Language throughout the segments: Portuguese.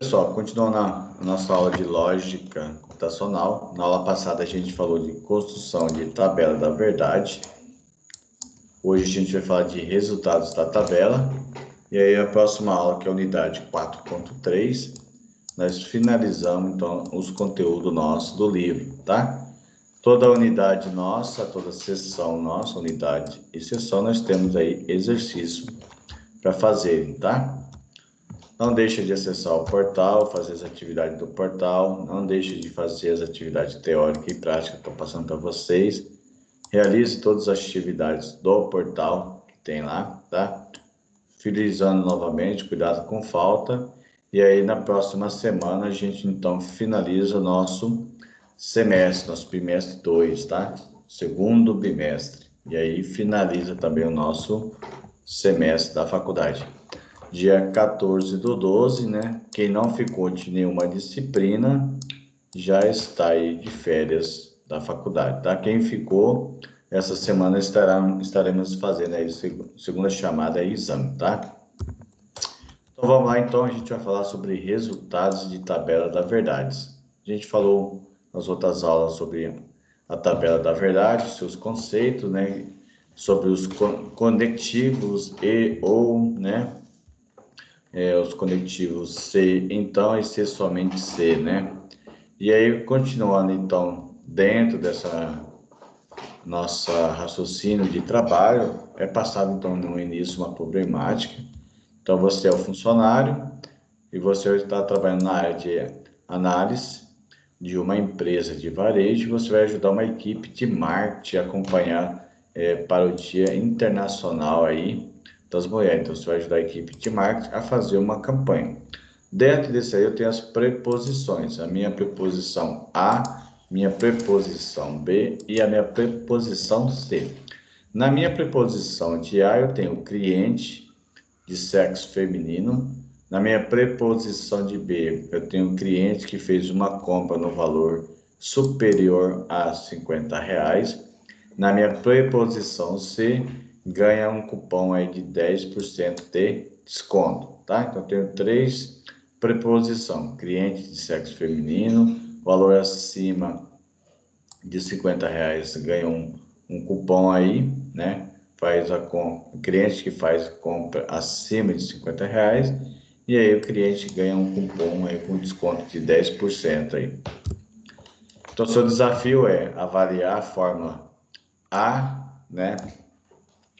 Pessoal, continuando a nossa aula de lógica computacional. Na aula passada a gente falou de construção de tabela da verdade. Hoje a gente vai falar de resultados da tabela. E aí a próxima aula, que é a unidade 4.3, nós finalizamos então os conteúdos nossos do livro, tá? Toda unidade nossa, toda seção nossa, unidade e seção, nós temos aí exercício para fazer, tá? Não deixe de acessar o portal, fazer as atividades do portal. Não deixe de fazer as atividades teóricas e práticas que estou passando para vocês. Realize todas as atividades do portal que tem lá, tá? Finalizando novamente, cuidado com falta. E aí, na próxima semana, a gente então finaliza o nosso semestre, nosso bimestre 2, tá? Segundo bimestre. E aí, finaliza também o nosso semestre da faculdade. Dia 14/12, né? Quem não ficou de nenhuma disciplina já está aí de férias da faculdade, tá? Quem ficou, essa semana estaremos fazendo aí segunda chamada e exame, tá? Então vamos lá, então a gente vai falar sobre resultados de tabela da verdade. A gente falou nas outras aulas sobre a tabela da verdade, seus conceitos, né? Sobre os conectivos e ou, né? Os conectivos C, então, e C somente C, né? E aí, continuando, então, dentro dessa nossa raciocínio de trabalho, é passado, então, no início uma problemática. Então, você é o funcionário e você está trabalhando na área de análise de uma empresa de varejo, você vai ajudar uma equipe de marketing a acompanhar para o Dia Internacional aí das Mulheres. Então, você vai ajudar a equipe de marketing a fazer uma campanha. Dentro desse aí, eu tenho as preposições. A minha preposição A, minha preposição B e a minha preposição C. Na minha preposição de A, eu tenho o cliente de sexo feminino. Na minha preposição de B, eu tenho um cliente que fez uma compra no valor superior a R$ 50. Na minha preposição C, ganha um cupom aí de 10% de desconto, tá? Então, eu tenho três preposições: cliente de sexo feminino, valor acima de R$ 50 ganha um cupom aí, né? Faz a compra, o cliente que faz compra acima de R$ 50, e aí o cliente ganha um cupom aí com desconto de 10% aí. Então, seu desafio é avaliar a fórmula A, né,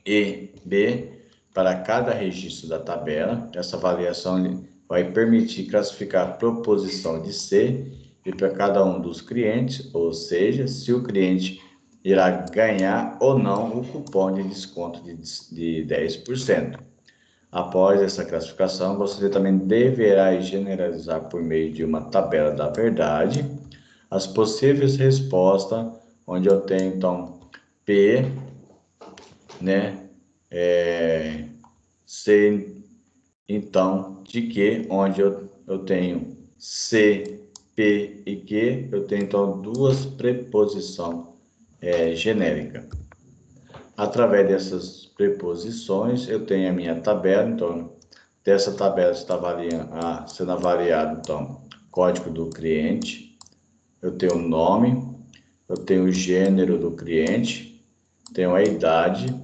e B para cada registro da tabela. Essa avaliação vai permitir classificar a proposição de C e para cada um dos clientes, ou seja, se o cliente irá ganhar ou não o cupom de desconto de 10%. Após essa classificação, você também deverá generalizar por meio de uma tabela da verdade as possíveis respostas, onde eu tenho então P, né, C, então, de que, onde eu tenho C, P e Q, eu tenho então duas preposições genéricas. Através dessas preposições, eu tenho a minha tabela, então, dessa tabela está sendo avaliado, então, código do cliente, eu tenho o nome, eu tenho o gênero do cliente, tenho a idade,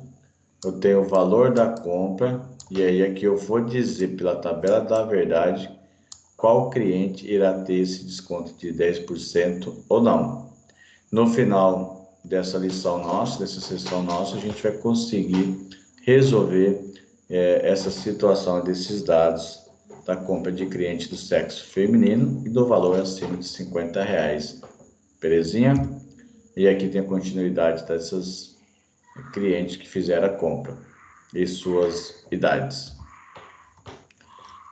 eu tenho o valor da compra, e aí aqui eu vou dizer pela tabela da verdade qual cliente irá ter esse desconto de 10% ou não. No final dessa lição nossa, dessa sessão nossa, a gente vai conseguir resolver essa situação desses dados da compra de cliente do sexo feminino e do valor acima de R$ 50. Belezinha? E aqui tem a continuidade dessas clientes que fizeram a compra e suas idades.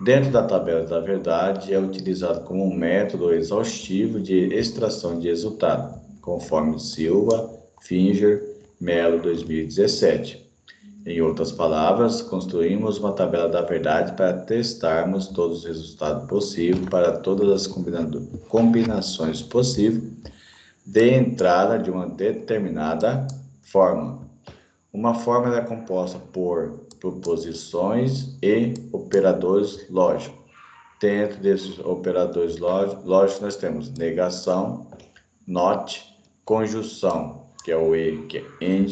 Dentro da tabela da verdade, é utilizado como um método exaustivo de extração de resultado, conforme Silva, Finger, Mello, 2017. Em outras palavras, construímos uma tabela da verdade para testarmos todos os resultados possíveis para todas as combinações possíveis de entrada de uma determinada fórmula. Uma fórmula é composta por proposições e operadores lógicos. Dentro desses operadores lógicos, nós temos negação, not, conjunção, que é o e, que é and,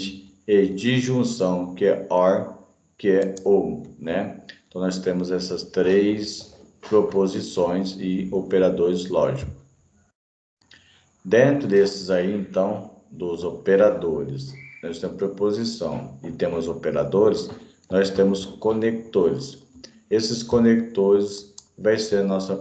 e disjunção, que é or, que é ou, né? Então, nós temos essas três proposições e operadores lógicos. Dentro desses aí, então, dos operadores, nós temos preposição e temos operadores, nós temos conectores. Esses conectores vai ser nossas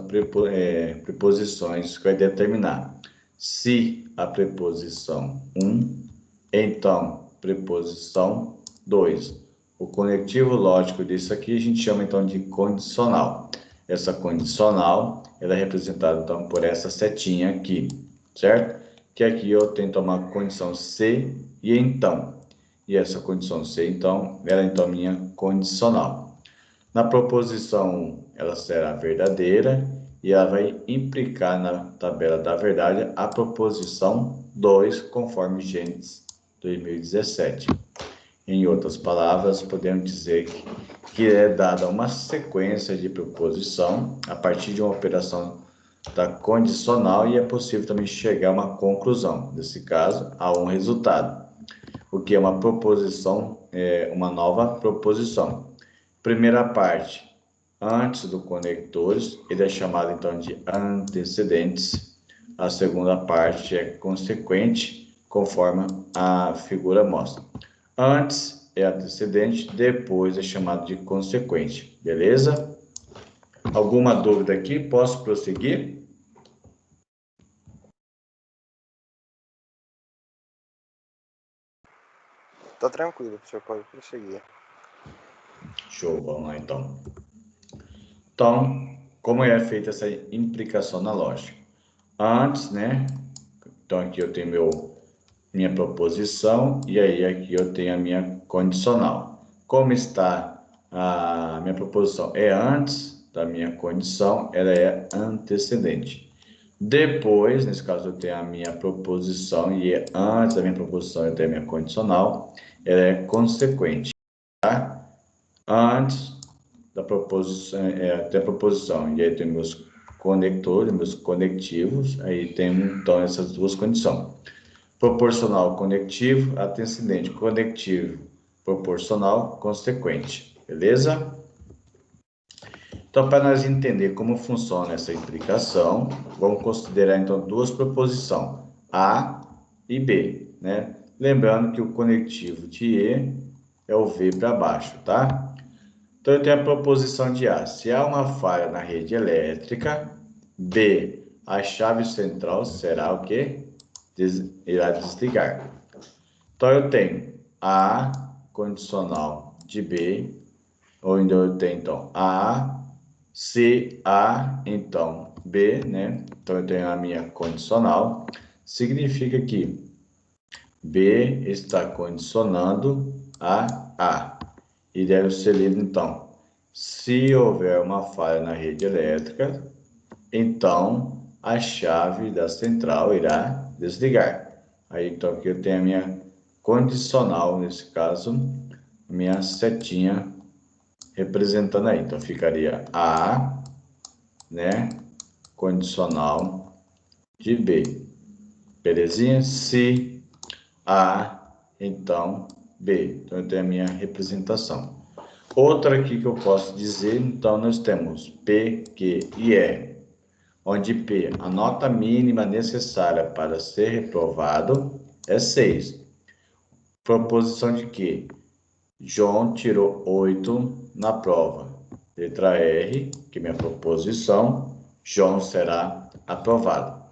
preposições que vai determinar se a preposição 1, então preposição 2. O conectivo lógico disso aqui a gente chama então de condicional. Essa condicional ela é representada então por essa setinha aqui, certo? Que aqui eu tenho que tomar condição se e então. E essa condição se então, ela é então minha condicional. Na proposição 1, ela será verdadeira e ela vai implicar na tabela da verdade a proposição 2, conforme Gênesis 2017. Em outras palavras, podemos dizer que é dada uma sequência de proposição a partir de uma operação da condicional e é possível também chegar a uma conclusão, nesse caso, a um resultado. O que é uma proposição, uma nova proposição. Primeira parte, antes do conectores, ele é chamado então de antecedentes. A segunda parte é consequente, conforme a figura mostra. Antes é antecedente, depois é chamado de consequente, beleza? Alguma dúvida aqui? Posso prosseguir? Tá tranquilo, o senhor pode prosseguir. Show, vamos lá então. Então, como é feita essa implicação na lógica? Antes, né? Então aqui eu tenho minha proposição e aí aqui eu tenho a minha condicional. Como está a minha proposição? É antes da minha condição, ela é antecedente. Depois, nesse caso, eu tenho a minha proposição e é antes da minha proposição eu tenho a minha condicional, ela é consequente, tá? Antes da proposição, até a proposição, e aí tem meus conectores, meus conectivos, aí tem então essas duas condições. Proporcional conectivo, antecedente conectivo, proporcional consequente, beleza? Então, para nós entender como funciona essa implicação, vamos considerar então duas proposições, A e B, né? Lembrando que o conectivo de E é o V para baixo, tá? Então, eu tenho a proposição de A. Se há uma falha na rede elétrica, B, a chave central será o quê? Irá desligar. Então, eu tenho A condicional de B, ou ainda eu tenho, então, A, C, A, então, B, né? Então, eu tenho a minha condicional. Significa que B está condicionando a. E deve ser lido, então, se houver uma falha na rede elétrica, então a chave da central irá desligar. Aí, então, aqui eu tenho a minha condicional, nesse caso, minha setinha representando aí. Então, ficaria A, né, condicional de B. Belezinha? Se A, então B. Então, eu tenho a minha representação. Outra aqui que eu posso dizer, então, nós temos P, Q e E, onde P, a nota mínima necessária para ser reprovado é 6. Proposição de que João tirou 8 na prova. Letra R, que é minha proposição, João será aprovado.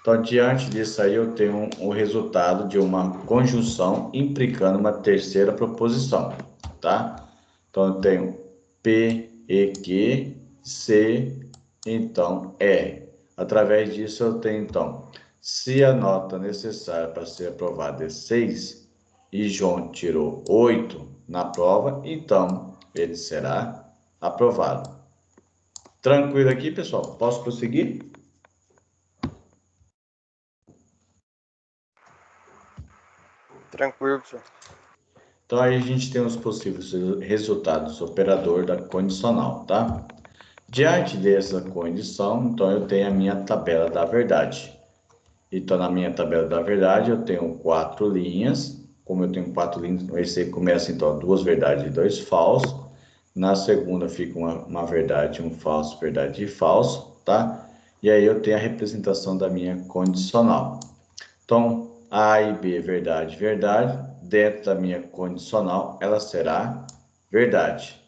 Então, diante disso aí, eu tenho o resultado de uma conjunção implicando uma terceira proposição, tá? Então, eu tenho P, E, Q, C, então, R. Através disso, eu tenho, então, se a nota necessária para ser aprovada é 6 e João tirou 8 na prova, então, ele será aprovado. Tranquilo aqui, pessoal? Posso prosseguir? Tranquilo, senhor. Então, aí a gente tem os possíveis resultados operador da condicional, tá? Diante dessa condição, então eu tenho a minha tabela da verdade. Então, na minha tabela da verdade, eu tenho 4 linhas. Como eu tenho 4 linhas, esse começa, então, 2 verdades e 2 falsos. Na segunda fica uma verdade, um falso, verdade e falso, tá? E aí eu tenho a representação da minha condicional. Então, A e B, verdade, verdade. Dentro da minha condicional, ela será verdade.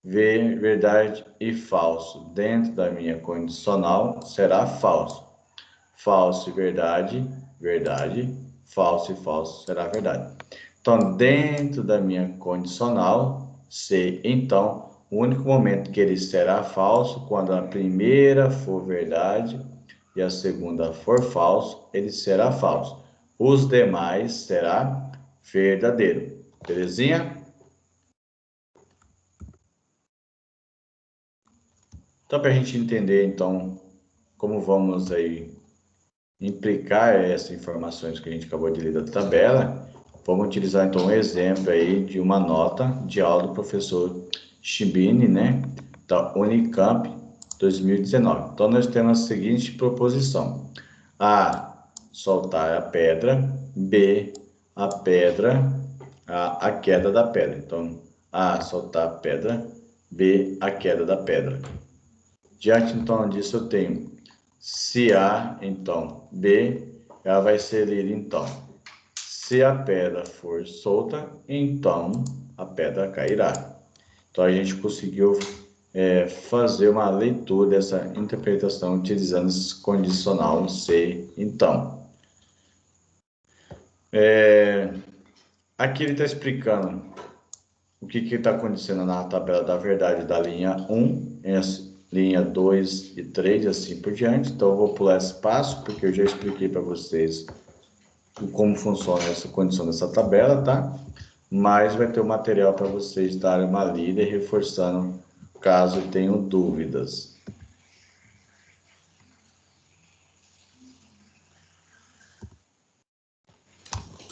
V, verdade e falso. Dentro da minha condicional, será falso. Falso e verdade, verdade. Falso e falso será verdade. Então, dentro da minha condicional, se, então, o único momento que ele será falso, quando a primeira for verdade e a segunda for falso, ele será falso. Os demais será verdadeiro. Belezinha? Então, para a gente entender, então, como vamos aí implicar essas informações que a gente acabou de ler da tabela, vamos utilizar, então, um exemplo aí de uma nota de aula do professor Chibini, né, da Unicamp 2019. Então, nós temos a seguinte proposição. A, soltar a pedra. B, a pedra, a queda da pedra. Então, A, soltar a pedra. B, a queda da pedra. Diante, então, disso, eu tenho se A, então, B, ela vai ser lida, então. Se a pedra for solta, então a pedra cairá. Então, a gente conseguiu fazer uma leitura dessa interpretação utilizando esse condicional se, então. Aqui ele está explicando o que está acontecendo na tabela da verdade da linha 1, linha 2 e 3 e assim por diante. Então, eu vou pular esse passo, porque eu já expliquei para vocês como funciona essa condição dessa tabela, tá? Mas vai ter o material para vocês darem uma lida e reforçando caso tenham dúvidas.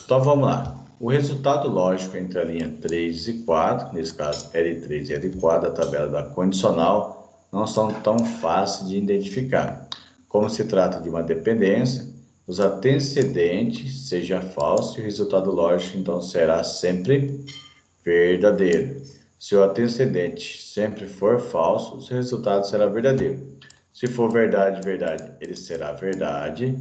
Então, vamos lá. O resultado lógico entre a linha 3 e 4, nesse caso L3 e L4, da tabela da condicional, não são tão fáceis de identificar. Como se trata de uma dependência, os antecedentes seja falso e o resultado lógico, então, será sempre verdadeiro. Se o antecedente sempre for falso, o seu resultado será verdadeiro. Se for verdade, verdade, ele será verdade.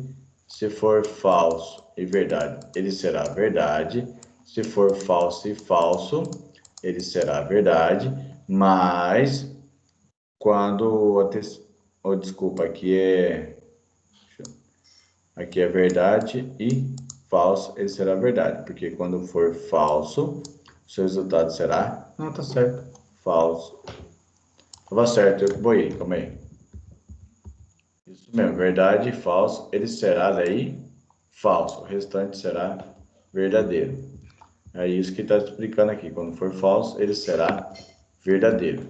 Se for falso e verdade, ele será verdade. Se for falso e falso, ele será verdade. Mas quando desculpa, aqui é verdade e falso, ele será verdade, porque quando for falso, o seu resultado será, não, tá certo, falso. Tava certo, eu que boiei, calma aí. Isso mesmo, verdade e falso, ele será daí falso, o restante será verdadeiro. É isso que está explicando aqui, quando for falso, ele será verdadeiro.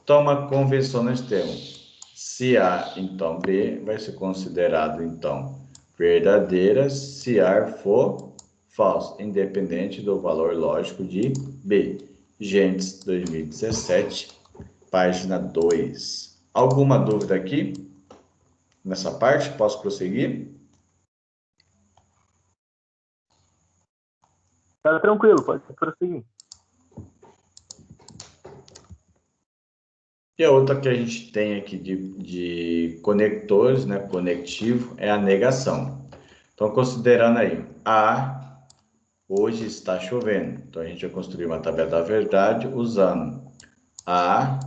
Então, uma convenção nós temos, se A, então B, vai ser considerado, então, verdadeira se A for falso, independente do valor lógico de B. Gentes 2017, página 2. Alguma dúvida aqui nessa parte? Posso prosseguir? Tá tranquilo, pode prosseguir. E a outra que a gente tem aqui de conectores, né, conectivo, é a negação. Então, considerando aí, A, hoje está chovendo. Então, a gente vai construir uma tabela da verdade usando A,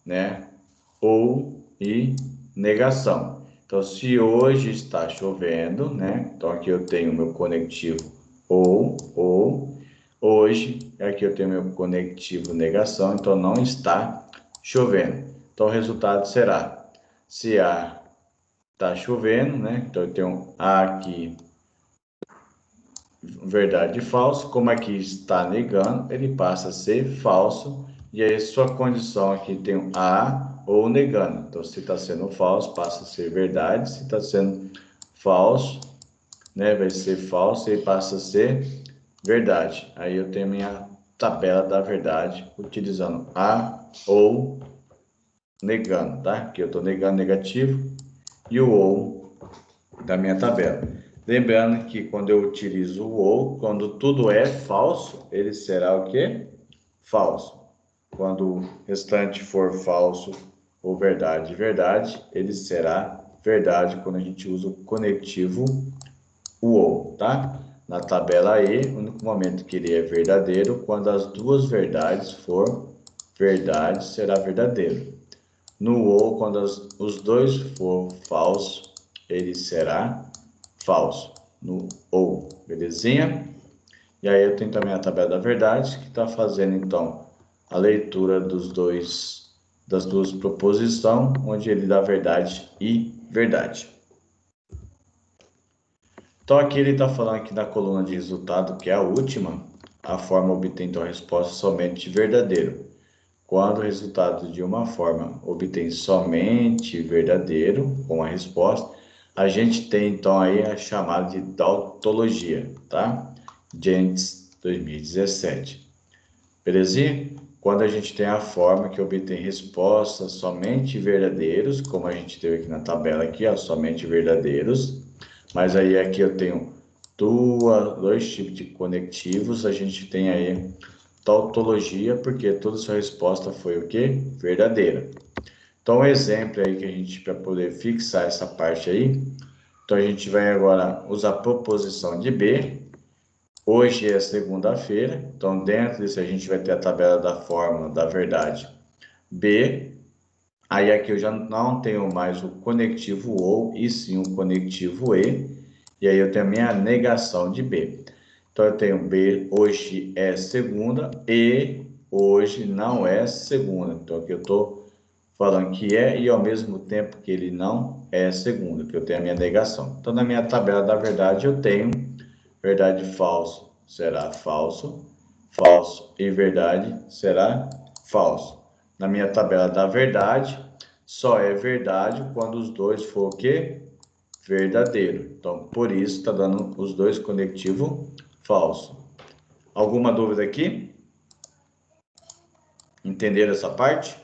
né, ou e negação. Então, se hoje está chovendo, né, então aqui eu tenho o meu conectivo ou, hoje, aqui eu tenho meu conectivo negação, então não está chovendo. Então, o resultado será, se A está chovendo, né, então eu tenho A aqui, verdade e falso, como aqui está negando, ele passa a ser falso, e aí sua condição aqui tem um A ou negando. Então, se está sendo falso, passa a ser verdade, se está sendo falso, né, vai ser falso e passa a ser verdade. Aí eu tenho minha tabela da verdade, utilizando A ou negando, tá? Aqui eu estou negando negativo e o ou da minha tabela. Lembrando que quando eu utilizo o ou, quando tudo é falso, ele será o quê? Falso. Quando o restante for falso ou verdade, verdade, ele será verdade quando a gente usa o conectivo o ou, tá? Na tabela E, o único momento que ele é verdadeiro, quando as duas verdades for verdade, será verdadeiro. No ou, quando os dois for falso, ele será falso. No ou, belezinha? E aí eu tenho também a tabela da verdade, que está fazendo, então, a leitura das duas proposições, onde ele dá verdade e verdade. Então, aqui ele está falando aqui da coluna de resultado, que é a última, a forma obtém então a resposta somente verdadeiro. Quando o resultado de uma forma obtém somente verdadeiro, com a resposta, a gente tem então aí a chamada de tautologia, tá? Gentes 2017. Belezinha? Quando a gente tem a forma que obtém respostas somente verdadeiros, como a gente teve aqui na tabela aqui, ó, somente verdadeiros. Mas aí aqui eu tenho dois tipos de conectivos, a gente tem aí tautologia, porque toda a sua resposta foi o quê? Verdadeira. Então, um exemplo aí que a gente, para poder fixar essa parte aí, então a gente vai agora usar a proposição de B. Hoje é segunda-feira, então dentro disso a gente vai ter a tabela da fórmula da verdade B. Aí aqui eu já não tenho mais o conectivo ou, e sim o conectivo e. E aí eu tenho a minha negação de B. Então eu tenho B, hoje é segunda, e hoje não é segunda. Então aqui eu estou falando que é e ao mesmo tempo que ele não é segunda, que eu tenho a minha negação. Então na minha tabela da verdade eu tenho verdade falso será falso, falso e verdade será falso. Na minha tabela da verdade, só é verdade quando os dois for o quê? Verdadeiro. Então, por isso, está dando os dois conectivos falso. Alguma dúvida aqui? Entenderam essa parte?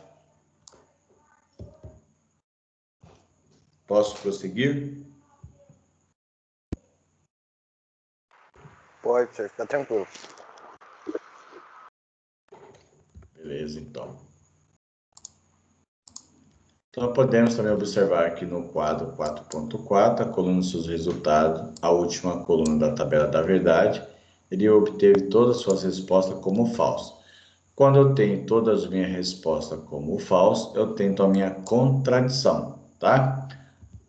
Posso prosseguir? Pode, professor, fica tranquilo. Beleza, então. Então, podemos também observar aqui no quadro 4.4, a coluna dos seus resultados, a última coluna da tabela da verdade, ele obteve todas as suas respostas como falso. Quando eu tenho todas as minhas respostas como falso, eu tenho a minha contradição, tá?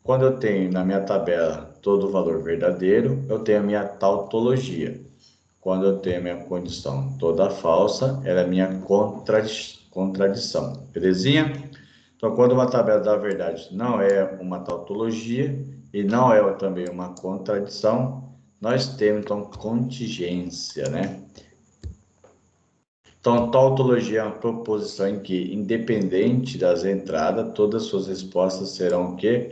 Quando eu tenho na minha tabela todo o valor verdadeiro, eu tenho a minha tautologia. Quando eu tenho a minha condição toda falsa, ela é a minha contradição. Belezinha? Então, quando uma tabela da verdade não é uma tautologia e não é também uma contradição, nós temos, então, contingência, né? Então, tautologia é uma proposição em que, independente das entradas, todas as suas respostas serão o quê?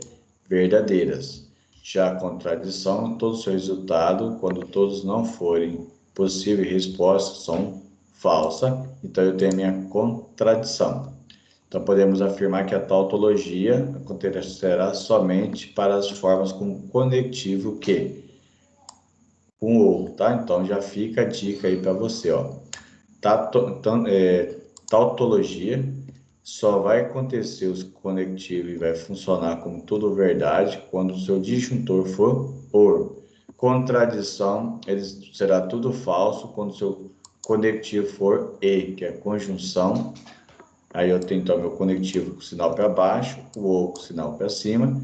Verdadeiras. Já a contradição, todo o seu resultado, quando todos não forem possíveis respostas, são falsas. Então, eu tenho a minha contradição. Então, podemos afirmar que a tautologia acontecerá somente para as formas com conectivo que? Com ou, tá? Então, já fica a dica aí para você, ó. Tautologia só vai acontecer os conectivos e vai funcionar como tudo verdade quando o seu disjuntor for or. Contradição, ele será tudo falso quando o seu conectivo for e, que é conjunção. Aí eu tenho então meu conectivo com sinal para baixo, o ou com sinal para cima,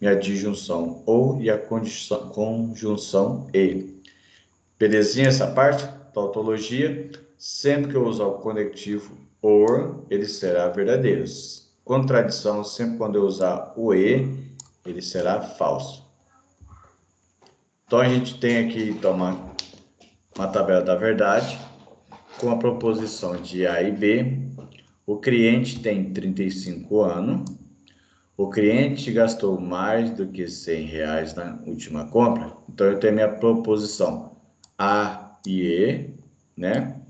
minha disjunção ou e a conjunção e. Belezinha essa parte? Tautologia, sempre que eu usar o conectivo or, ele será verdadeiro. Contradição, sempre quando eu usar o e, ele será falso. Então a gente tem aqui então, uma tabela da verdade com a proposição de A e B. O cliente tem 35 anos. O cliente gastou mais do que R$100 na última compra. Então, eu tenho minha proposição A e E, né?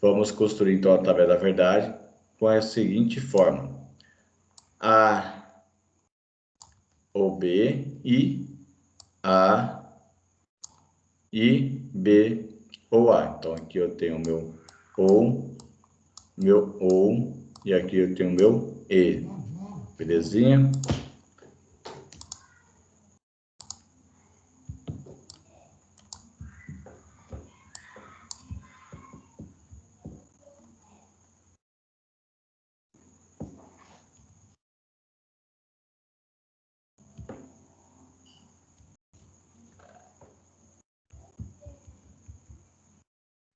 Vamos construir, então, a tabela da verdade com a seguinte forma. A ou B e A e B ou A. Então, aqui eu tenho meu ou, e aqui eu tenho meu E. Belezinha?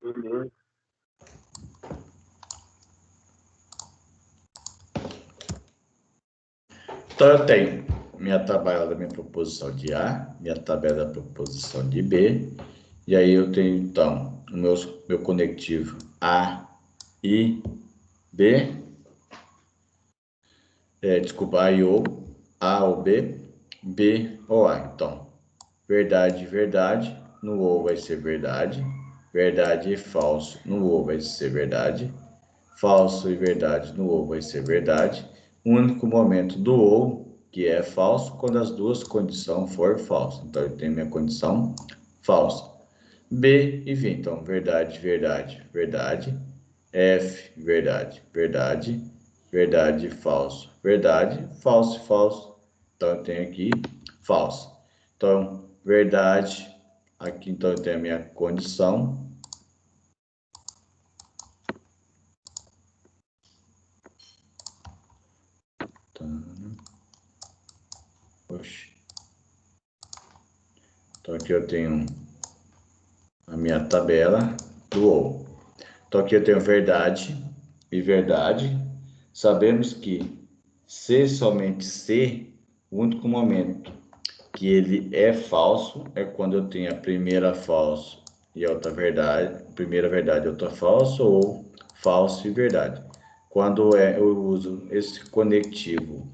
Beleza. Então, eu tenho minha tabela da minha proposição de A, minha tabela da proposição de B, e aí eu tenho, então, o meu conectivo A e B, desculpa, A e ou, A ou B, B ou A. Então, verdade e verdade, no ou vai ser verdade, verdade e falso, no ou vai ser verdade, falso e verdade no ou vai ser verdade. O único momento do ou que é falso quando as duas condições for falsa. Então, eu tenho minha condição falsa. B e V. Então, verdade, verdade, verdade. F, verdade, verdade, verdade, falso, verdade, falso, falso. Então, eu tenho aqui falso. Então, verdade, aqui então eu tenho a minha condição. Oxe. Então, aqui eu tenho a minha tabela do ou. Então, aqui eu tenho verdade e verdade. Sabemos que se somente se, o único momento que ele é falso é quando eu tenho a primeira falso e a outra verdade, primeira verdade e outra falso, ou falso e verdade. Quando eu uso esse conectivo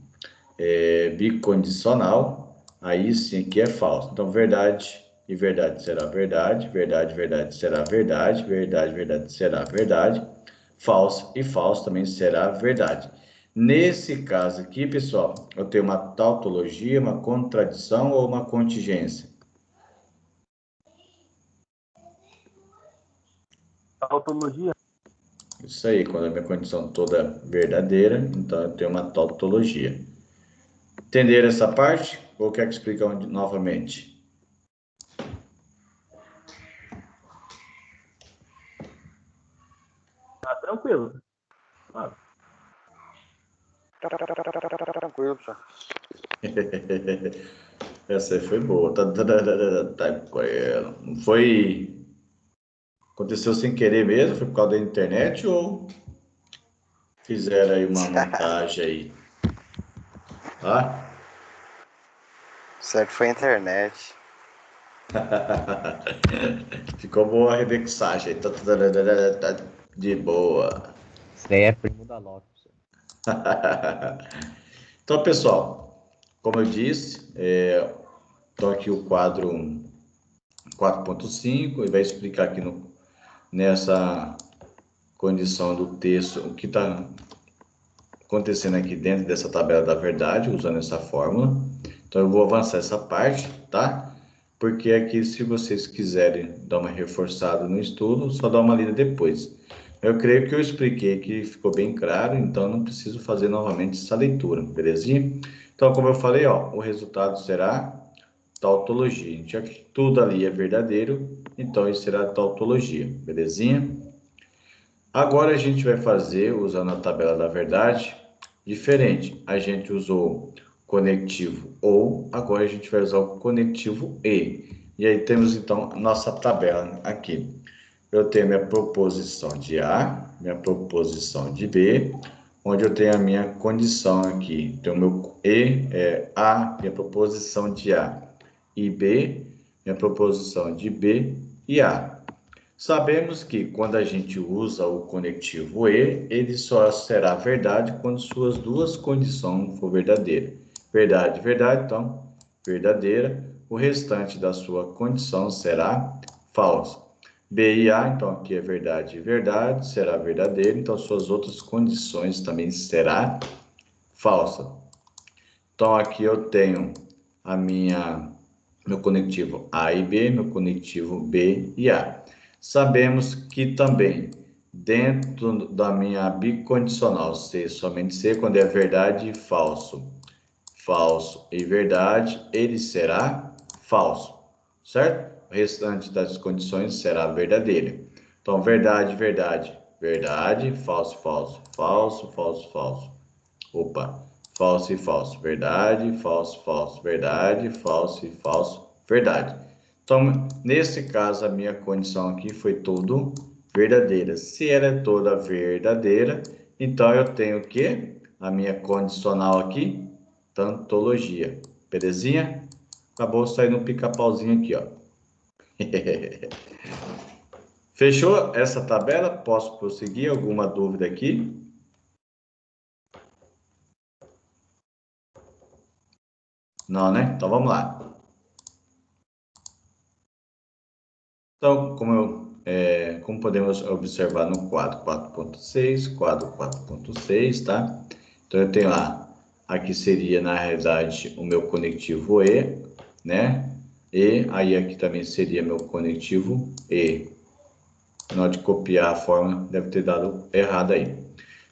bicondicional, aí sim que é falso. Então, verdade e verdade será verdade, verdade, verdade será verdade, verdade, verdade será verdade, falso e falso também será verdade. Nesse caso aqui, pessoal, eu tenho uma tautologia, uma contradição ou uma contingência? Tautologia. Isso aí, quando a minha condição toda é verdadeira, então eu tenho uma tautologia. Entenderam essa parte? Ou quer que explique novamente? Tá tranquilo. Ah, Tranquilo, professor. Essa aí foi boa. Não foi. Aconteceu sem querer mesmo? Foi por causa da internet ou fizeram aí uma montagem aí? Ah? Certo, foi a internet. Ficou boa a remixagem. De boa. Isso daí é primo da Loki. Então, pessoal, como eu disse, estou aqui o quadro 4.5 e vai explicar aqui nessa condição do texto o que está acontecendo aqui dentro dessa tabela da verdade, usando essa fórmula. Então, eu vou avançar essa parte, tá? Porque aqui, se vocês quiserem dar uma reforçada no estudo, só dá uma lida depois. Eu creio que eu expliquei que ficou bem claro, então não preciso fazer novamente essa leitura, belezinha? Então, como eu falei, ó, o resultado será tautologia. Já que tudo ali é verdadeiro, então isso será tautologia, belezinha? Agora a gente vai fazer, usando a tabela da verdade, diferente. A gente usou conectivo ou, agora a gente vai usar o conectivo e. E aí temos então nossa tabela aqui. Eu tenho minha proposição de A, minha proposição de B, onde eu tenho a minha condição aqui. Então, meu E é A, minha proposição de A, e B, minha proposição de B e A. Sabemos que quando a gente usa o conectivo e, ele só será verdade quando suas duas condições for verdadeira. Verdade, verdade, então, verdadeira. O restante da sua condição será falsa. B e A, então aqui é verdade e verdade, será verdadeiro, então suas outras condições também será falsa. Então, aqui eu tenho meu conectivo A e B, meu conectivo B e A. Sabemos que também, dentro da minha bicondicional C, somente C, quando é verdade e falso, falso e verdade, ele será falso, certo? O restante das condições será verdadeira. Então, verdade, verdade, verdade, falso, falso, falso, falso, falso. Opa, falso e falso, verdade, falso, falso, verdade, falso e falso, verdade. Então, nesse caso, a minha condição aqui foi tudo verdadeira. Se ela é toda verdadeira, então eu tenho o quê? A minha condicional aqui, tautologia. Belezinha? Acabou saindo um pica-pauzinho aqui, ó. Fechou essa tabela? Posso prosseguir? Alguma dúvida aqui? Não, né? Então vamos lá. Então, como podemos observar no quadro 4.6, quadro 4.6, tá? Então eu tenho lá, aqui seria na realidade o meu conectivo E, né? E aí aqui também seria meu conectivo E. Na hora de copiar a fórmula, deve ter dado errado aí.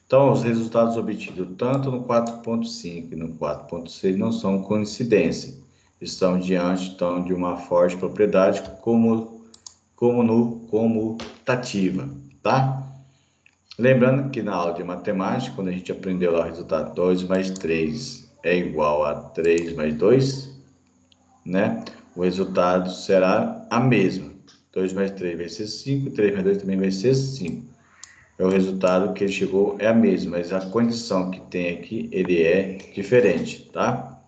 Então, os resultados obtidos tanto no 4.5 e no 4.6 não são coincidência. Estão diante, então, de uma forte propriedade comutativa, tá? Lembrando que na aula de matemática, quando a gente aprendeu lá o resultado 2 mais 3 é igual a 3 mais 2, né? O resultado será a mesma. 2 mais 3 vai ser 5, 3 mais 2 também vai ser 5. É o resultado que ele chegou, é a mesma, mas a condição que tem aqui, ele é diferente, tá?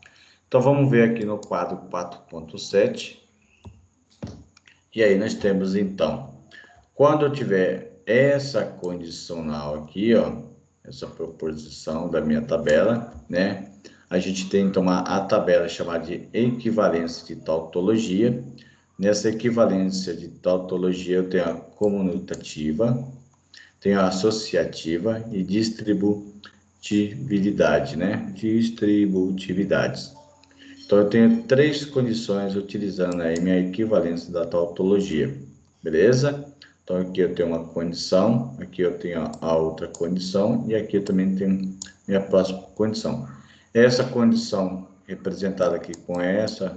Então, vamos ver aqui no quadro 4.7. E aí nós temos, então, quando eu tiver essa condicional aqui, ó, essa proposição da minha tabela, né? A gente tem então a tabela chamada de equivalência de tautologia. Nessa equivalência de tautologia eu tenho a comutativa, tenho a associativa e distributividade, né? Distributividades. Então eu tenho três condições utilizando aí minha equivalência da tautologia, beleza? Então, aqui eu tenho uma condição, aqui eu tenho a outra condição e aqui eu também tenho minha próxima condição. Essa condição representada aqui com essa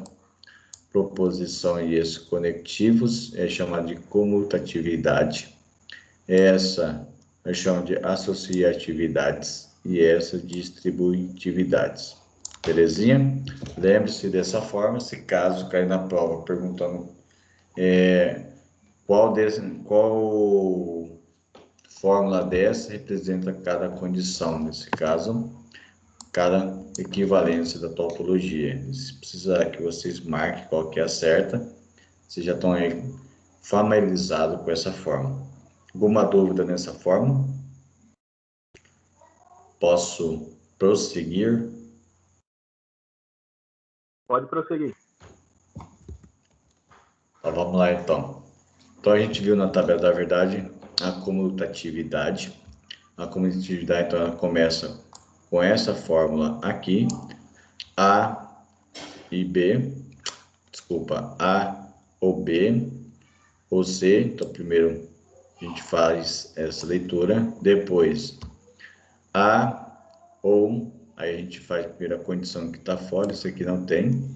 proposição e esses conectivos é chamada de comutatividade. Essa eu chamo de associatividades e essa distributividades. Belezinha? Lembre-se dessa forma, se caso cair na prova perguntando qual fórmula dessa representa cada condição, nesse caso, cada equivalência da tautologia. Se precisar que vocês marquem qual que é a certa, vocês já estão aí familiarizados com essa fórmula. Alguma dúvida nessa fórmula? Posso prosseguir? Pode prosseguir. Então, vamos lá, então. Então, a gente viu na tabela da verdade a comutatividade. A comutatividade, então, ela começa com essa fórmula aqui, A e B, desculpa, A ou B ou C. Então, primeiro a gente faz essa leitura, depois A ou, aí a gente faz a primeira condição que está fora, isso aqui não tem.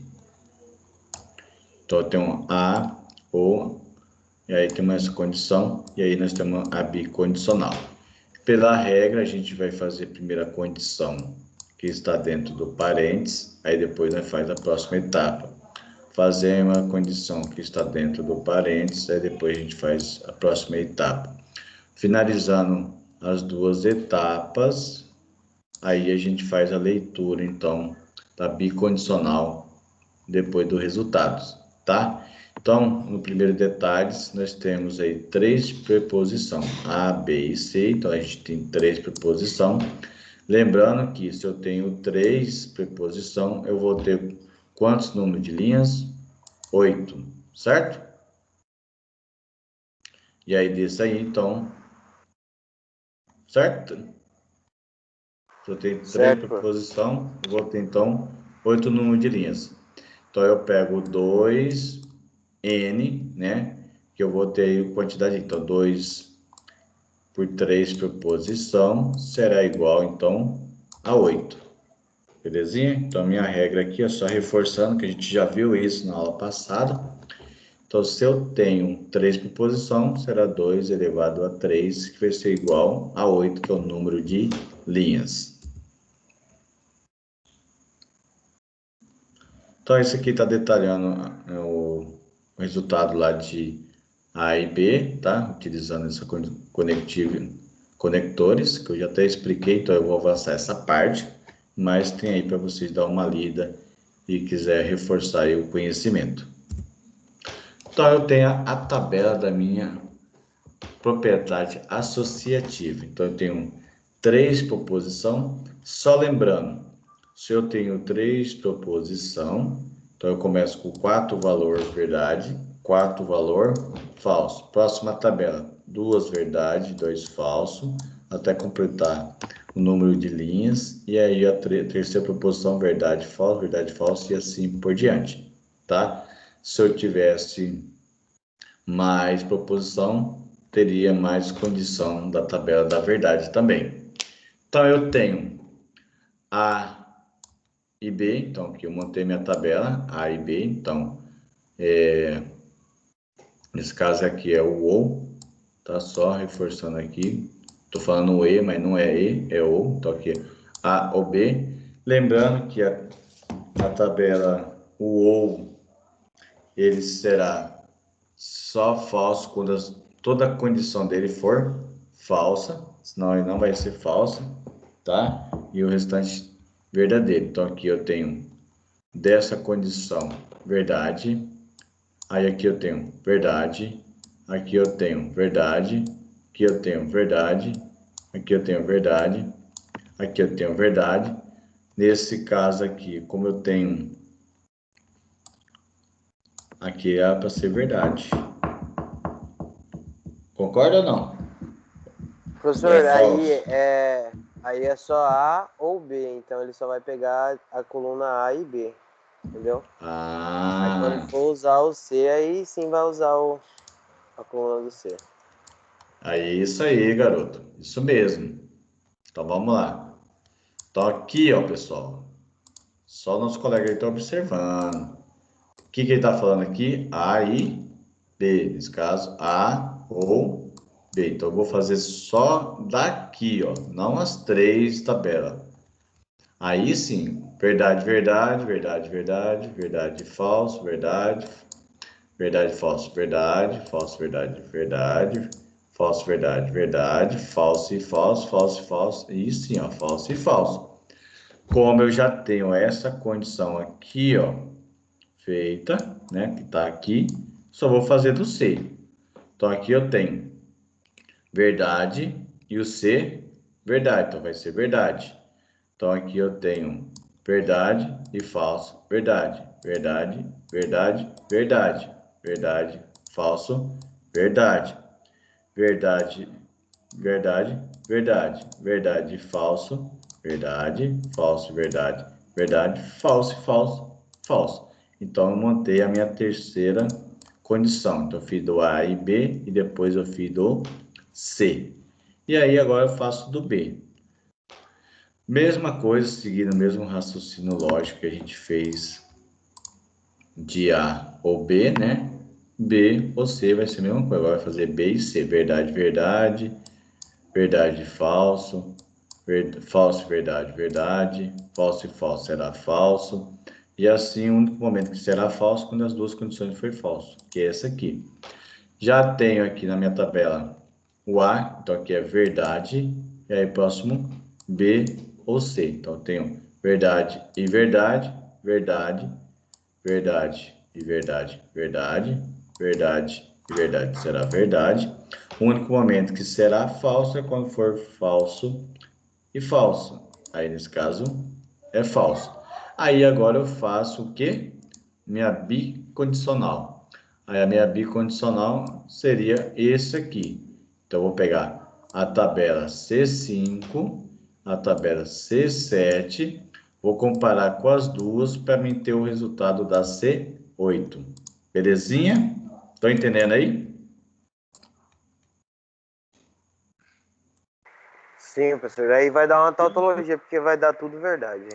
Então, tem um A ou, e aí temos essa condição, e aí nós temos a bicondicional. Pela regra, a gente vai fazer a primeira condição que está dentro do parênteses, aí depois nós faz a próxima etapa. Fazer uma condição que está dentro do parênteses, aí depois a gente faz a próxima etapa. Finalizando as duas etapas, aí a gente faz a leitura, então, da bicondicional depois dos resultados, tá? Então, no primeiro detalhes, nós temos aí três preposições, A, B e C. Então, a gente tem três preposições. Lembrando que se eu tenho três preposições, eu vou ter quantos números de linhas? 8, certo? E aí, desse aí, então, certo? Se eu tenho 3 Certo. proposição, eu vou ter, então, 8 números de linhas. Então, eu pego 2N, né? Que eu vou ter quantidade, então, 2 por 3 proposição será igual, então, a 8. Belezinha? Então, a minha regra aqui é só reforçando, que a gente já viu isso na aula passada. Então, se eu tenho 3 por posição, será 2 elevado a 3, que vai ser igual a 8, que é o número de linhas. Então, isso aqui está detalhando o resultado lá de A e B, tá? Utilizando essa conectores, que eu já até expliquei, então eu vou avançar essa parte, mas tem aí para vocês dar uma lida e quiser reforçar aí o conhecimento. Então, eu tenho a tabela da minha propriedade associativa. Então, eu tenho 3 proposição. Só lembrando, se eu tenho 3 proposição, então eu começo com 4 valor verdade, 4 valor falso. Próxima tabela, 2 verdade, 2 falso, até completar o número de linhas. E aí a terceira proposição, verdade, falso e assim por diante, tá? Se eu tivesse mais proposição, teria mais condição da tabela da verdade também. Então, eu tenho A e B, então aqui eu montei minha tabela, A e B, então, nesse caso aqui é o OU, tá? Só reforçando aqui, tô falando o E, mas não é E, é OU, então aqui A ou B. Lembrando que a tabela, o OU, ele será só falso quando toda a condição dele for falsa, senão ele não vai ser falso, tá? E o restante verdadeiro. Então aqui eu tenho dessa condição verdade, aí aqui eu tenho verdade, aqui eu tenho verdade, aqui eu tenho verdade, aqui eu tenho verdade, aqui eu tenho verdade. Nesse caso aqui, como eu tenho aqui, é para ser verdade. Concorda ou não? Professor, aí é só A ou B, então ele só vai pegar a coluna A e B, entendeu? Aí quando for usar o C, aí sim vai usar a coluna do C. Aí, isso aí, garoto. Isso mesmo. Então, vamos lá. Então, aqui, ó, pessoal. Só nosso colega está observando. O que ele está falando aqui? A e B. Nesse caso, A ou B. Então, eu vou fazer só daqui, ó. Não as 3 tabelas. Aí sim. Verdade, verdade, verdade, verdade, verdade, falso, verdade, verdade, falso, verdade, falso, verdade, verdade, falso, verdade, verdade, falso e falso, falso e falso, e sim, ó, falso e falso. Como eu já tenho essa condição aqui, ó, feita, né, que tá aqui, só vou fazer do C. Então, aqui eu tenho verdade e o C, verdade, então vai ser verdade. Então, aqui eu tenho verdade e falso, verdade, verdade, verdade, verdade, verdade, falso, verdade, verdade, verdade, verdade, verdade, falso, verdade, falso, verdade, verdade, falso, falso, falso. Então, eu montei a minha terceira condição. Então, eu fiz do A e B e depois eu fiz do C. E aí, agora eu faço do B. Mesma coisa, seguindo o mesmo raciocínio lógico que a gente fez de A ou B, né? B ou C vai ser a mesma coisa. Agora vai fazer B e C. Verdade, verdade. Verdade, falso. Falso, verdade, verdade. Falso e falso será falso. E assim, o único momento que será falso quando as duas condições for falso, que é essa aqui. Já tenho aqui na minha tabela o A, então aqui é verdade. E aí, próximo, B ou C. Então, eu tenho verdade e verdade, verdade, verdade e verdade, verdade, verdade e verdade será verdade. O único momento que será falso é quando for falso e falso. Aí, nesse caso, é falso. Aí, agora eu faço o quê? Minha bicondicional. Aí, a minha bicondicional seria esse aqui. Então, eu vou pegar a tabela C5, a tabela C7, vou comparar com as duas para mim ter o resultado da C8. Belezinha? Estão entendendo aí? Sim, professor. Aí vai dar uma tautologia, porque vai dar tudo verdade.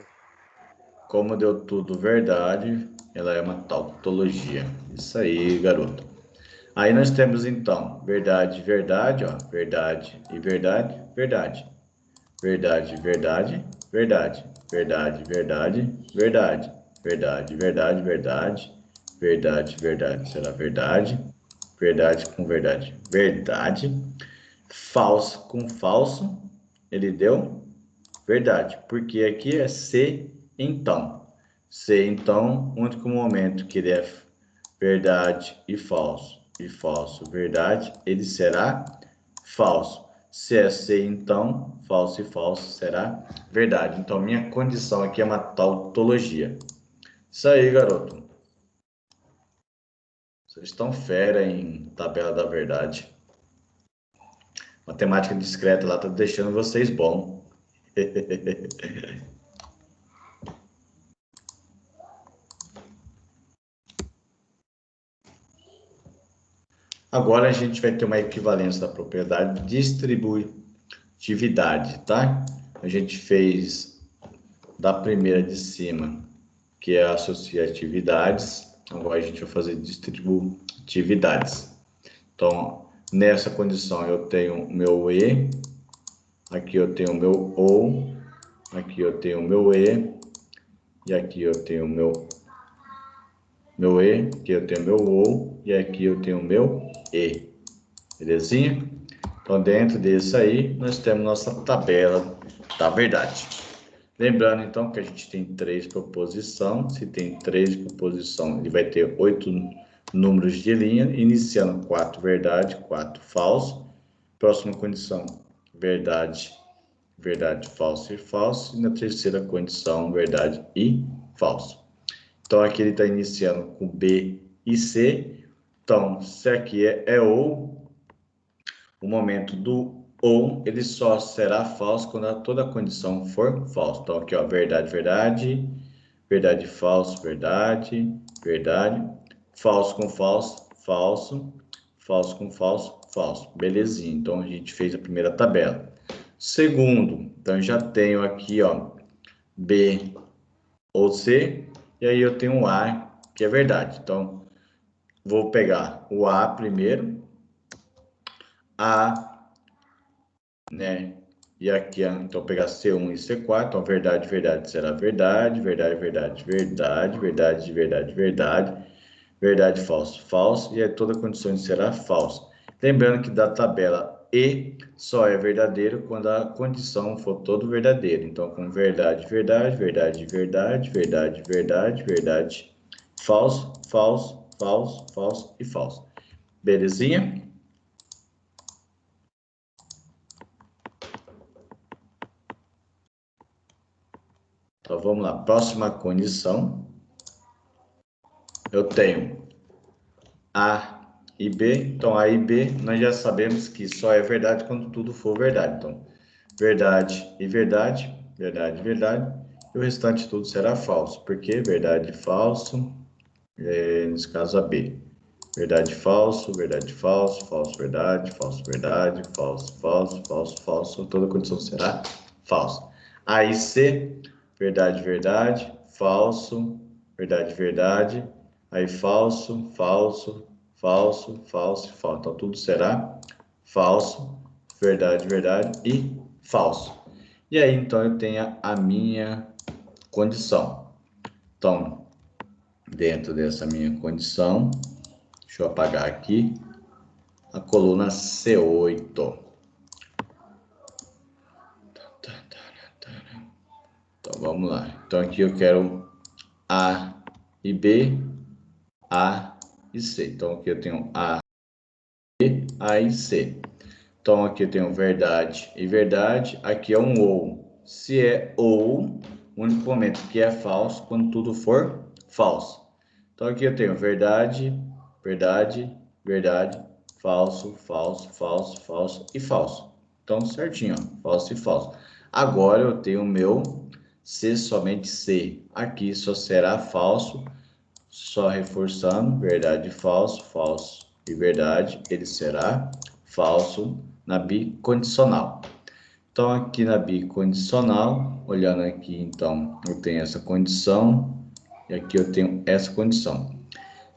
Como deu tudo verdade, ela é uma tautologia. Isso aí, garoto. Aí nós temos, então, verdade, verdade, ó. Verdade e verdade, verdade. Verdade, verdade, verdade. Verdade, verdade, verdade. Verdade, verdade, verdade. Verdade, verdade, será verdade. Verdade com verdade, verdade. Falso com falso, ele deu verdade. Porque aqui é se então. Se então, o único momento que ele é verdade e falso, verdade, ele será falso. Se é se então, falso e falso será verdade. Então, minha condição aqui é uma tautologia. Isso aí, garoto. Vocês estão fera em tabela da verdade. Matemática discreta lá tá deixando vocês bom. Agora a gente vai ter uma equivalência da propriedade de distributividade, tá? A gente fez da primeira de cima, que é associatividades. Agora a gente vai fazer distributividades. Então, nessa condição eu tenho o meu E, aqui eu tenho o meu OU, aqui eu tenho o meu E, e aqui eu tenho o meu E, aqui eu tenho o meu OU, e aqui eu tenho o meu E. Belezinha? Então, dentro disso aí, nós temos nossa tabela da verdade. Lembrando, então, que a gente tem 3 proposições. Se tem 3 proposições, ele vai ter 8 números de linha, iniciando 4 verdade, 4 falso. Próxima condição, verdade, verdade, falso e falso. E na terceira condição, verdade e falso. Então, aqui ele está iniciando com B e C. Então, se aqui é ou, o momento do ou, ele só será falso quando toda a condição for falsa. Então, aqui, ó, verdade, verdade, verdade, falso, verdade, verdade, falso com falso, falso, falso com falso, falso. Belezinha. Então, a gente fez a primeira tabela. Segundo, então, eu já tenho aqui, ó, B ou C, e aí eu tenho o A, que é verdade. Então, vou pegar o A primeiro, A, né? E aqui, então, pegar C1 e C4, então, verdade, verdade será verdade, verdade, verdade, verdade, verdade, verdade, verdade, verdade, falso, falso, e aí toda condição será falso. Lembrando que da tabela E só é verdadeiro quando a condição for todo verdadeiro. Então, com verdade, verdade, verdade, verdade, verdade, verdade, verdade, falso, falso, falso, falso e falso. Belezinha? Então, vamos lá. Próxima condição. Eu tenho A e B. Então, A e B, nós já sabemos que só é verdade quando tudo for verdade. Então, verdade e verdade, verdade, verdade. E o restante tudo será falso. Porque verdade e falso, nesse caso a B. Verdade, falso, verdade, falso, falso, verdade, falso, verdade, falso, falso, falso, falso. Toda condição será falsa. A e C, verdade, verdade, falso, verdade, verdade. Aí falso, falso, falso, falso, falso. Então tudo será falso, verdade, verdade e falso. E aí então eu tenho a minha condição. Então, dentro dessa minha condição, deixa eu apagar aqui a coluna C8. Então vamos lá. Então aqui eu quero A e B, A e C. Então aqui eu tenho A, B, A e C. Então aqui eu tenho verdade e verdade. Aqui é um ou. Se é ou, o único momento que é falso quando tudo for falso. Então aqui eu tenho verdade, verdade, verdade, falso, falso, falso, falso e falso. Então certinho, ó, falso e falso. Agora eu tenho o meu se somente se. Aqui só será falso, só reforçando, verdade e falso, falso e verdade, ele será falso na bicondicional. Então, aqui na bicondicional, olhando aqui, então, eu tenho essa condição e aqui eu tenho essa condição.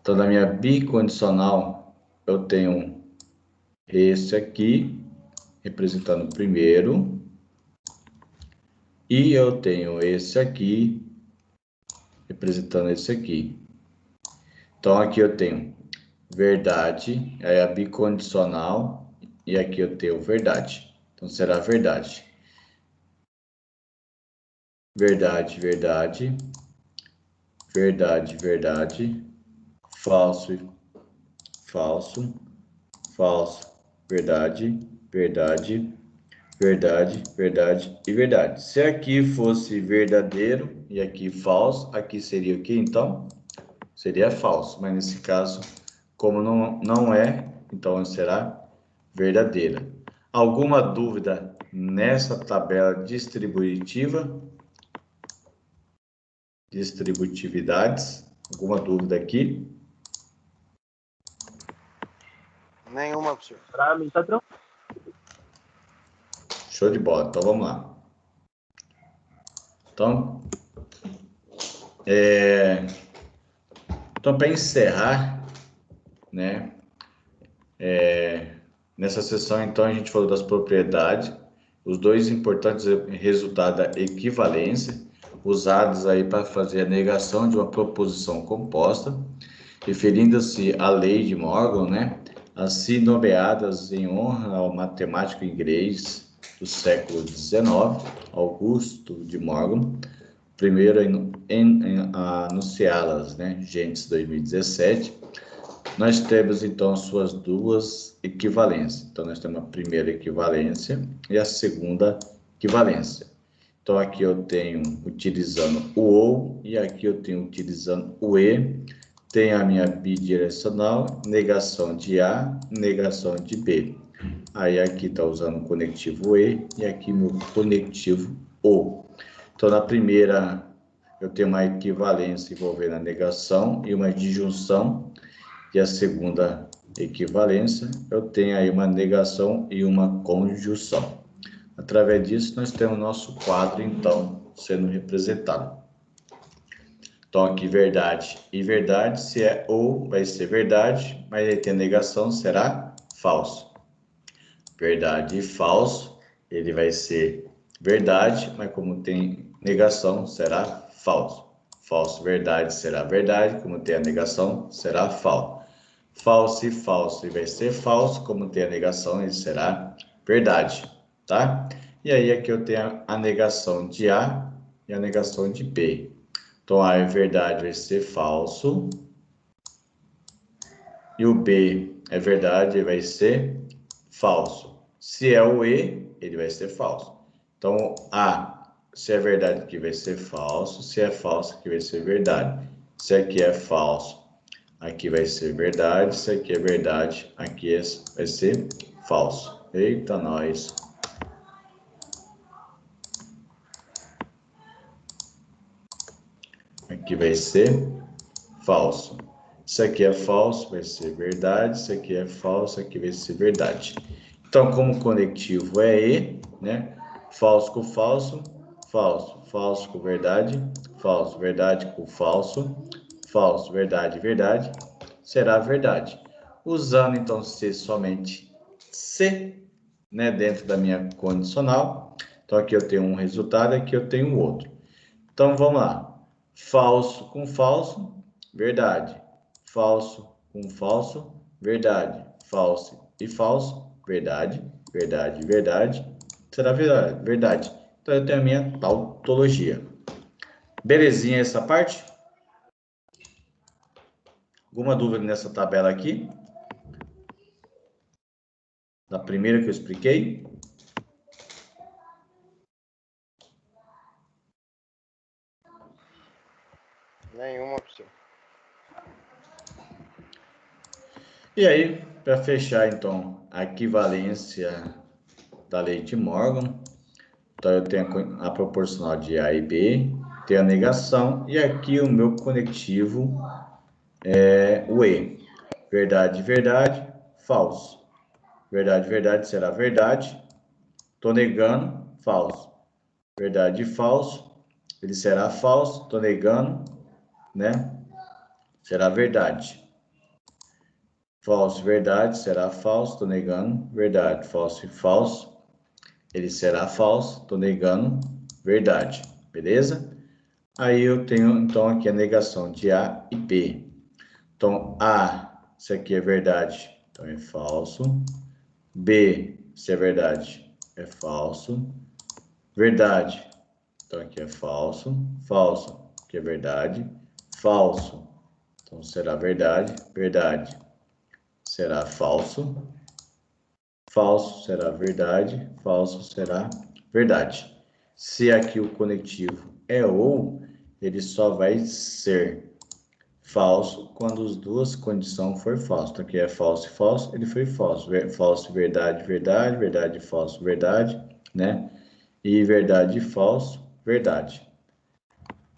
Então, na minha bicondicional, eu tenho esse aqui, representando o primeiro, e eu tenho esse aqui, representando esse aqui. Então, aqui eu tenho verdade, é a bicondicional, e aqui eu tenho verdade. Então, será verdade. Verdade, verdade. Verdade, verdade. Falso, falso. Falso, verdade, verdade. Verdade, verdade e verdade. Se aqui fosse verdadeiro e aqui falso, aqui seria o que então? Seria falso, mas nesse caso, como não é, então será verdadeira. Alguma dúvida nessa tabela distributiva? Distributividades? Alguma dúvida aqui? Nenhuma, professor. Pra mim tá tranquilo. Show de bola, então vamos lá. Então, para encerrar, né? Nessa sessão, então, a gente falou das propriedades, os dois importantes resultados da equivalência, usados aí para fazer a negação de uma proposição composta, referindo-se à lei de Morgan, né? Assim nomeadas em honra ao matemático inglês do século XIX, Augusto de Morgan, primeiro a anunciá-las, né? Gentes 2017. Nós temos, então, suas duas equivalências. Então, nós temos a primeira equivalência e a segunda equivalência. Então, aqui eu tenho utilizando o ou e aqui eu tenho utilizando o e. Tenho a minha bidirecional, negação de A, negação de B. Aí, aqui está usando o conectivo e aqui meu conectivo o. Então, na primeira, eu tenho uma equivalência envolvendo a negação e uma disjunção. E a segunda equivalência, eu tenho aí uma negação e uma conjunção. Através disso, nós temos o nosso quadro, então, sendo representado. Então, aqui, verdade e verdade, se é ou, vai ser verdade, mas aí tem a negação, será falso. Verdade e falso, ele vai ser verdade, mas como tem negação, será falso. Falso, verdade, será verdade, como tem a negação, será falso. Falso e falso, e vai ser falso, como tem a negação, ele será verdade, tá? E aí aqui eu tenho a negação de A e a negação de B. Então A é verdade, vai ser falso. E o B é verdade, vai ser falso. Se é o E, ele vai ser falso. Então A, se é verdade aqui vai ser falso, se é falso aqui vai ser verdade. Se aqui é falso, aqui vai ser verdade, se aqui é verdade, aqui vai ser falso. Eita, nós. Aqui vai ser falso. Isso aqui é falso, vai ser verdade. Isso aqui é falso, aqui vai ser verdade. Então, como conectivo é E, né? Falso com falso, falso. Falso com verdade, falso. Verdade com falso, falso. Verdade, verdade, será verdade. Usando, então, se somente se, né? Dentro da minha condicional. Então, aqui eu tenho um resultado, aqui eu tenho outro. Então, vamos lá. Falso com falso, verdade. Falso com falso, verdade. Falso e falso, verdade. Verdade, verdade. Será verdade, verdade. Então, eu tenho a minha tautologia. Belezinha essa parte? Alguma dúvida nessa tabela aqui? Da primeira que eu expliquei? Nenhuma, professor. E aí, para fechar, então, a equivalência da lei de Morgan, Então, eu tenho a proporcional de A e B, tenho a negação, e aqui o meu conectivo é o E. Verdade, verdade, falso. Verdade, verdade será verdade. Estou negando, falso. Verdade, falso. Ele será falso. Estou negando, né? Será verdade. Falso, verdade, será falso. Estou negando, verdade. Falso e falso. Ele será falso. Estou negando, verdade. Beleza? Aí eu tenho, então, aqui a negação de A e B. Então, A, isso aqui é verdade, então é falso. B, se é verdade, é falso. Verdade, então aqui é falso. Falso, que é verdade. Falso, então será verdade. Verdade, será falso. Falso será verdade. Falso será verdade. Se aqui o conectivo é ou, ele só vai ser falso quando as duas condições for falso. Então, aqui é falso e falso, ele foi falso. Falso, verdade, verdade, verdade, falso, verdade, né? E verdade e falso, verdade.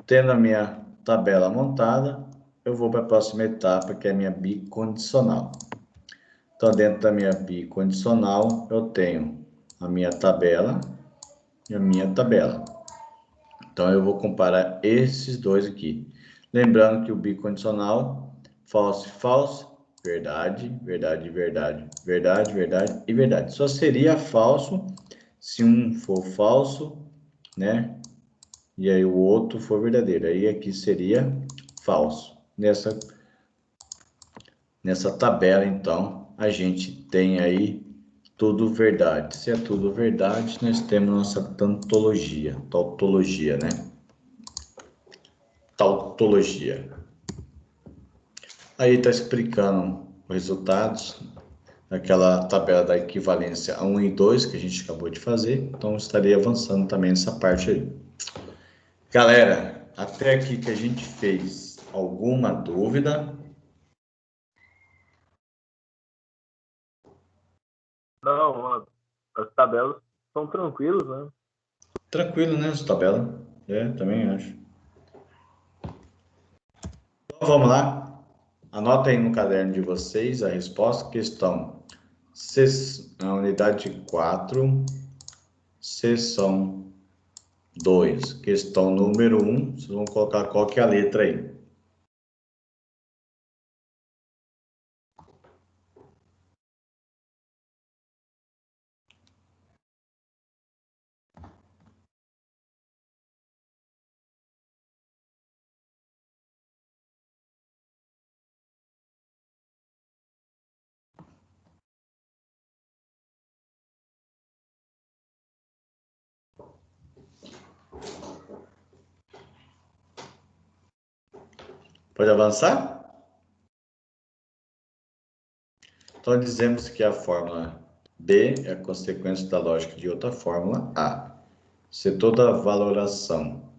Tendo a minha tabela montada, eu vou para a próxima etapa, que é a minha bicondicional. Então, dentro da minha bicondicional, eu tenho a minha tabela e a minha tabela. Então, eu vou comparar esses dois aqui. Lembrando que o bicondicional, falso e falso, verdade, verdade, verdade, verdade, verdade e verdade. Só seria falso se um for falso, né? E aí o outro for verdadeiro. Aí aqui seria falso. Nessa tabela, então, a gente tem aí tudo verdade. Se é tudo verdade, nós temos nossa tautologia, né? Tautologia. Aí está explicando os resultados daquela tabela da equivalência 1 e 2 que a gente acabou de fazer. Então, estarei avançando também nessa parte aí. Galera, até aqui que a gente fez, alguma dúvida? Não, as tabelas são tranquilas, né? Tranquilo, né, essa tabela? Também acho. Então, vamos lá. Anota aí no caderno de vocês a resposta. Questão a unidade 4, seção 2. Questão número 1. Vocês vão colocar qual que é a letra aí. Pode avançar? Então, dizemos que a fórmula B é a consequência da lógica de outra fórmula A. Se toda valoração,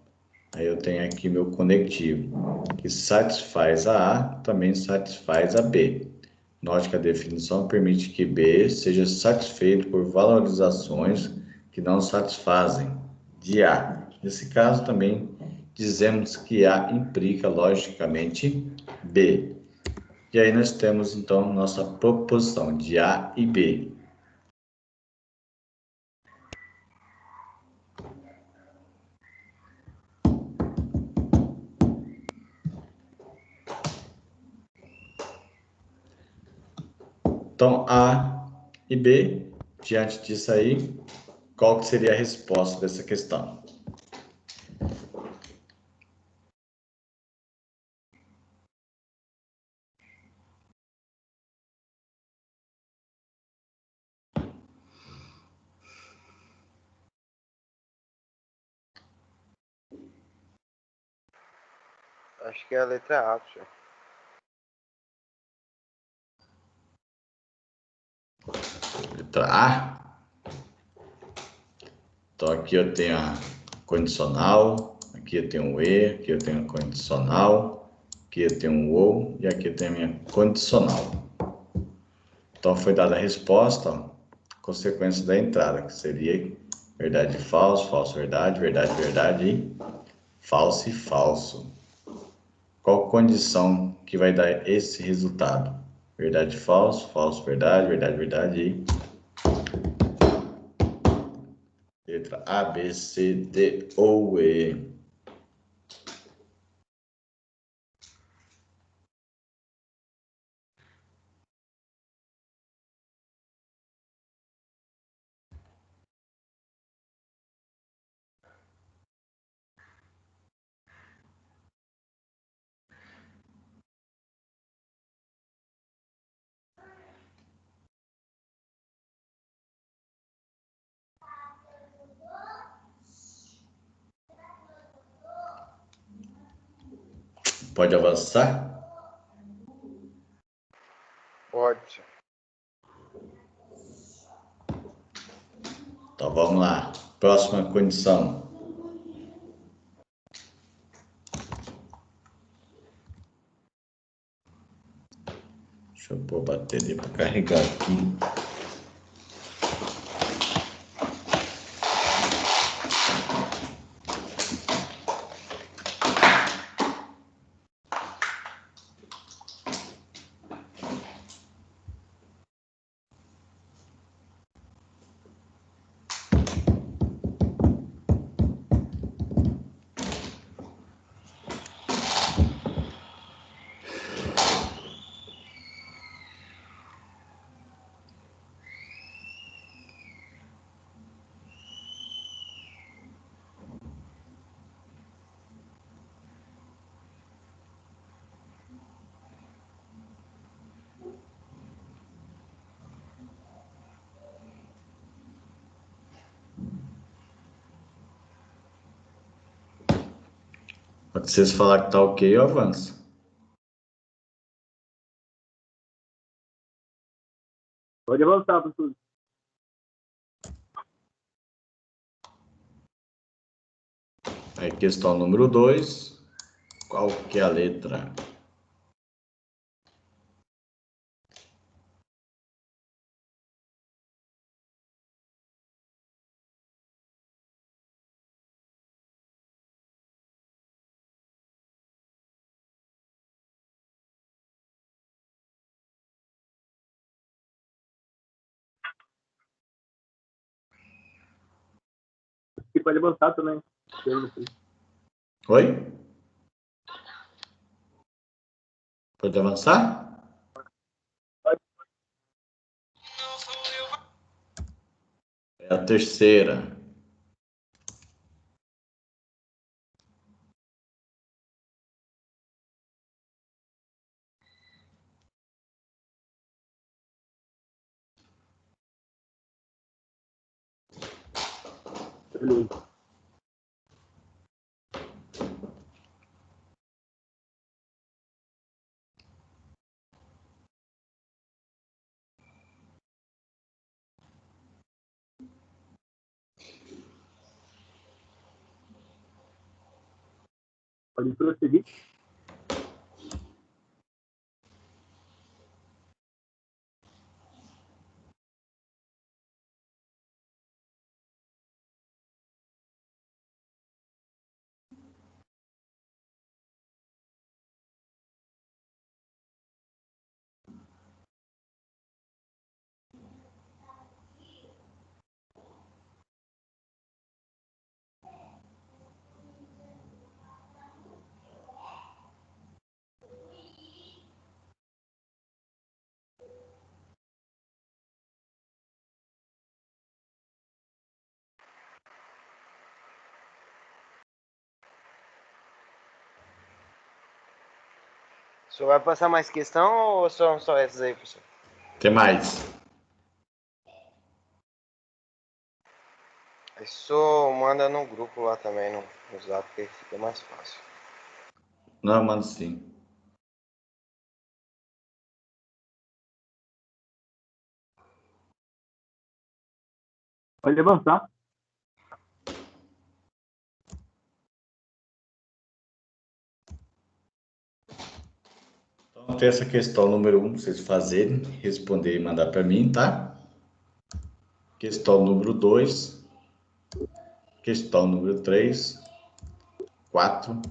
aí eu tenho aqui meu conectivo, que satisfaz a A, também satisfaz a B. Note que a definição permite que B seja satisfeito por valorizações que não satisfazem de A. Nesse caso, também dizemos que A implica logicamente B. E aí nós temos, então, nossa proposição de A e B. Então, A e B, diante disso aí, qual que seria a resposta dessa questão? Acho que é a letra A, senhor. Letra A. Então, aqui eu tenho a condicional, aqui eu tenho o E, aqui eu tenho a condicional, aqui eu tenho o OU e aqui eu tenho a minha condicional. Então, foi dada a resposta, ó, consequência da entrada, que seria Verdade e falso, falso, verdade, verdade, verdade e falso e falso. Qual condição que vai dar esse resultado? Verdade e falso, falso, verdade, verdade, verdade e letra A, B, C, D ou E. Pode avançar? Pode. Então vamos lá. Próxima condição. Deixa eu pôr a bateria para carregar aqui. Quando vocês falar que tá ok, eu avanço. Pode avançar, professor. Aí, questão número 2. Qual que é a letra? E pode avançar também. Oi? Pode avançar? É a terceira. Beleza. Pode prosseguir. O senhor vai passar mais questão ou são só essas aí, professor? Tem mais? Isso manda no grupo lá também, no Zap, que fica mais fácil. Não, mano, sim. Pode avançar. Então, tem essa questão número 1, vocês fazerem, responder e mandar para mim, tá? Questão número 2. Questão número 3, 4